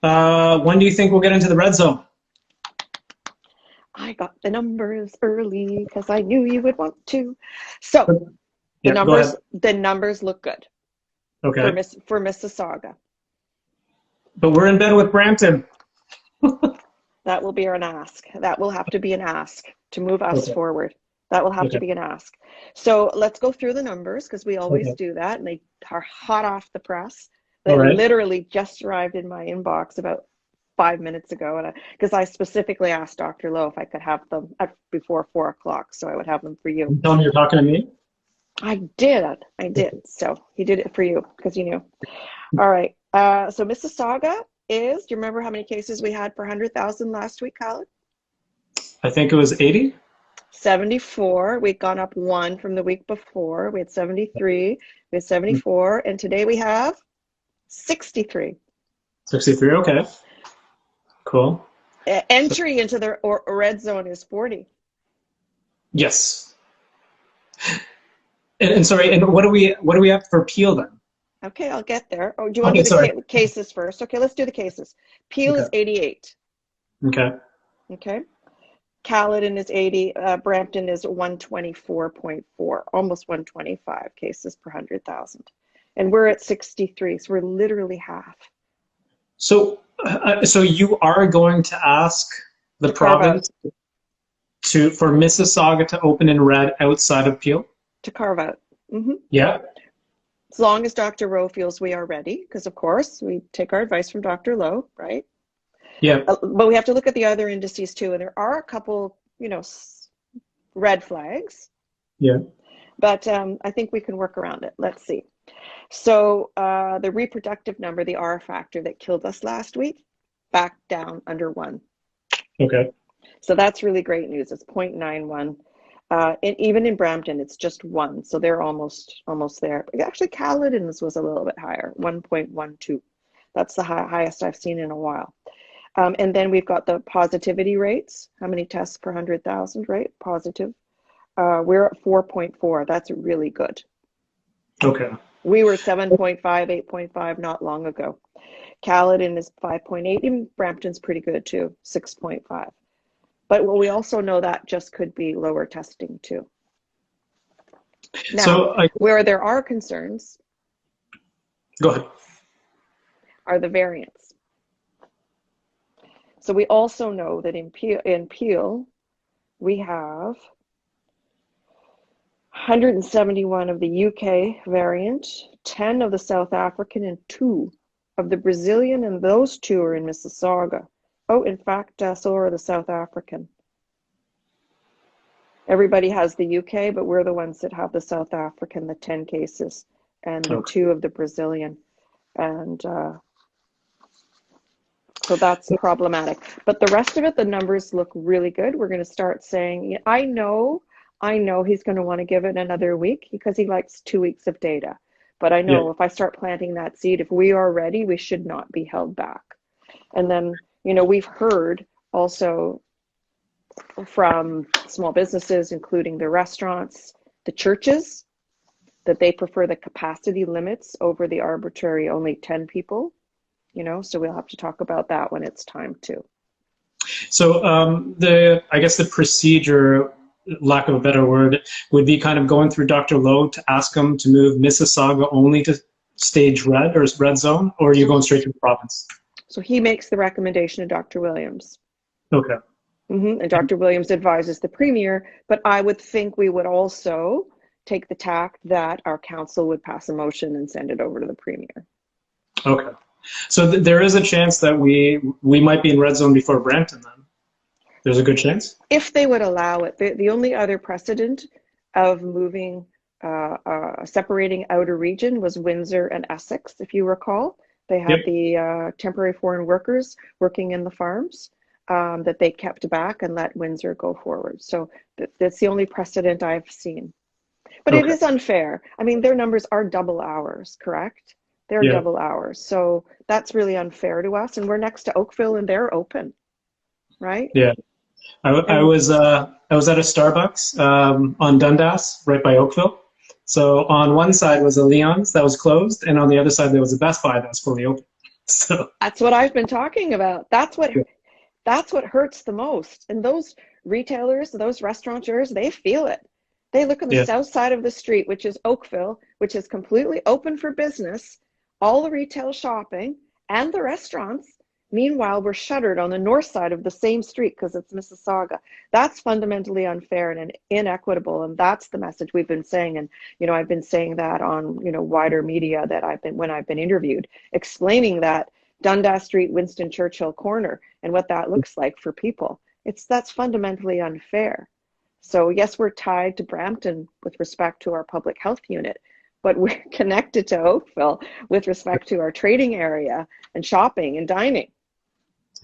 When do you think we'll get into the red zone? I got the numbers early because I knew you would want to. So Yeah, go ahead. the numbers look good for Okay. for Mississauga. But we're in bed with Brampton. That will be an ask. That will have to be an ask to move us Okay. forward. That will have to Okay. be an ask. So let's go through the numbers because we always Okay. do that, and they are hot off the press. They All right. literally just arrived in my inbox about 5 minutes ago, and because I specifically asked Dr. Lowe if I could have them before 4 o'clock, so I would have them for you. You tell me you're talking to me? I did. I did. So he did it for you because you knew. All right. So Mississauga is, do you remember how many cases we had per 100,000 last week, Khaled? I think it was 80. 74. We'd gone up one from the week before. We had 73. We had 74. And today we have 63. 63. Okay. Cool. Entry into the red zone is 40. Yes. And sorry, and what do we have for Peel then? Okay, I'll get there. Oh, do you want Okay, to do sorry. the cases first? Okay, let's do the cases. Peel Okay. is 88. Okay. Okay. Khaled is 80. Brampton is 124.4, almost 125 cases per 100,000. And we're at 63, so we're literally half. So you are going to ask the province for Mississauga to open in red outside of Peel? To carve out. Mm-hmm. Yeah. As long as Dr. Lowe feels we are ready, because of course we take our advice from Dr. Lowe, right? Yeah. But we have to look at the other indices too, and there are a couple, red flags. Yeah. But I think we can work around it. Let's see. So the reproductive number, the R factor that killed us last week, back down under 1. Okay. So that's really great news. It's 0.91. And even in Brampton, it's just 1. So they're almost there. Actually, Khaled was a little bit higher, 1.12. That's the highest I've seen in a while. And then we've got the positivity rates. How many tests per 100,000, right? Positive. We're at 4.4. That's really good. Okay. We were 7.5, 8.5 not long ago. Khaled is 5.8. Even Brampton's pretty good too, 6.5. But we also know that just could be lower testing too. Now, where there are concerns, go ahead, are the variants. So we also know that in Peel we have 171 of the UK variant, 10 of the South African, and 2 of the Brazilian, and those 2 are in Mississauga. Oh, in fact, so are the South African. Everybody has the UK, but we're the ones that have the South African, the 10 cases, and the 2 of the Brazilian. And so that's problematic. But the rest of it, the numbers look really good. We're going to start saying, I know he's going to want to give it another week because he likes 2 weeks of data. But I know if I start planting that seed, if we are ready, we should not be held back. And then, we've heard also from small businesses, including the restaurants, the churches, that they prefer the capacity limits over the arbitrary only 10 people, so we'll have to talk about that when it's time to. So I guess the procedure, lack of a better word, would be kind of going through Dr. Lowe to ask him to move Mississauga only to stage red or red zone, or are you going straight to the province? So he makes the recommendation to Dr. Williams. Okay. And Dr. Williams advises the Premier, but I would think we would also take the tack that our council would pass a motion and send it over to the Premier. Okay. So there is a chance that we might be in red zone before Brampton then? There's a good chance? If they would allow it. The only other precedent of moving, separating out a region was Windsor and Essex, if you recall. They had the temporary foreign workers working in the farms that they kept back and let Windsor go forward. So that's the only precedent I've seen. But it is unfair. I mean, their numbers are double ours, correct? They're double ours. So that's really unfair to us. And we're next to Oakville and they're open, right? Yeah. I was at a Starbucks on Dundas, right by Oakville. So on one side was a Leon's that was closed, and on the other side there was a Best Buy that was fully open. So That's what I've been talking about. That's what hurts the most. And those retailers, those restaurateurs, they feel it. They look on the yeah, south side of the street, which is Oakville, which is completely open for business, all the retail shopping and the restaurants. Meanwhile, we're shuttered on the north side of the same street because it's Mississauga. That's fundamentally unfair and inequitable, and that's the message we've been saying. And I've been saying that on wider media that when I've been interviewed, explaining that Dundas Street, Winston Churchill corner, and what that looks like for people. That's fundamentally unfair. So yes, we're tied to Brampton with respect to our public health unit, but we're connected to Oakville with respect to our trading area and shopping and dining.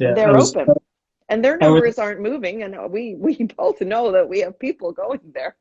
And yeah. they're open. And their I was numbers aren't moving, and we both know that we have people going there.